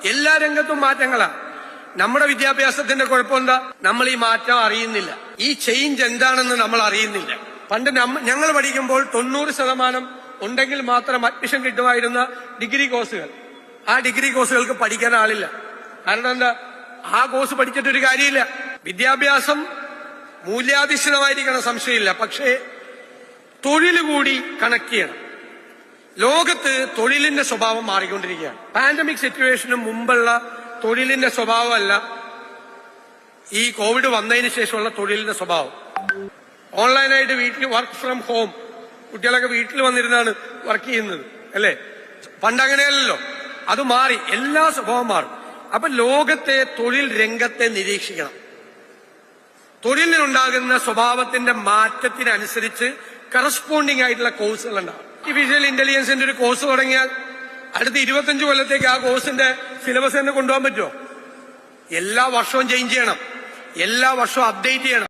എല്ലാ രംഗത്തും മാറ്റങ്ങളാ. നമ്മുടെ വിദ്യാഭ്യാസത്തിന്റെ കുഴപ്പമെന്താ? നമ്മൾ ഈ മാറ്റം അറിയുന്നില്ല. ഈ ചേഞ്ച് എന്താണെന്ന് നമ്മൾ അറിയുന്നില്ല. പണ്ട് ഞങ്ങൾ പഠിക്കുമ്പോൾ 90% ഉണ്ടെങ്കിൽ മാത്രം അഡ്മിഷൻ കിട്ടുമായിരുന്ന ഡിഗ്രി കോഴ്സുകൾ, ആ ഡിഗ്രി കോഴ്സുകൾക്ക് പഠിക്കാൻ ആളില്ല. കാരണം എന്താ? ആ കോഴ്സ് പഠിച്ചിട്ടൊരു കാര്യമില്ല. വിദ്യാഭ്യാസം മൂല്യാധിഷ്ഠിതമായിരിക്കണം, സംശയമില്ല. പക്ഷേ തൊഴിൽ കൂടി കണക്ട് ചെയ്യണം. ലോകത്ത് തൊഴിലിന്റെ സ്വഭാവം മാറിക്കൊണ്ടിരിക്കുകയാണ്. പാൻഡമിക് സിറ്റുവേഷന് മുമ്പുള്ള തൊഴിലിന്റെ സ്വഭാവമല്ല ഈ കോവിഡ് വന്നതിന് ശേഷമുള്ള തൊഴിലിന്റെ സ്വഭാവം. ഓൺലൈനായിട്ട് വീട്ടിൽ വർക്ക് ഫ്രം ഹോം, കുട്ടികളൊക്കെ വീട്ടിൽ വന്നിരുന്നാണ് വർക്ക് ചെയ്യുന്നത്, അല്ലേ? പണ്ടങ്ങനെയല്ലല്ലോ, അത് മാറി, എല്ലാ സ്വഭാവം മാറും. അപ്പൊ ലോകത്തെ തൊഴിൽ രംഗത്തെ നിരീക്ഷിക്കണം. തൊഴിലിനുണ്ടാകുന്ന സ്വഭാവത്തിന്റെ മാറ്റത്തിനനുസരിച്ച് കറസ്പോണ്ടിങ് ആയിട്ടുള്ള കോഴ്സുകൾ ഉണ്ടാകും. ആർട്ടിഫിഷ്യൽ ഇന്റലിജൻസിന്റെ ഒരു കോഴ്സ് തുടങ്ങിയാൽ അടുത്ത 25 കൊല്ലത്തേക്ക് ആ കോഴ്സിന്റെ സിലബസ് തന്നെ കൊണ്ടുപോകാൻ പറ്റുമോ? എല്ലാ വർഷവും ചേഞ്ച് ചെയ്യണം, എല്ലാ വർഷവും അപ്ഡേറ്റ് ചെയ്യണം.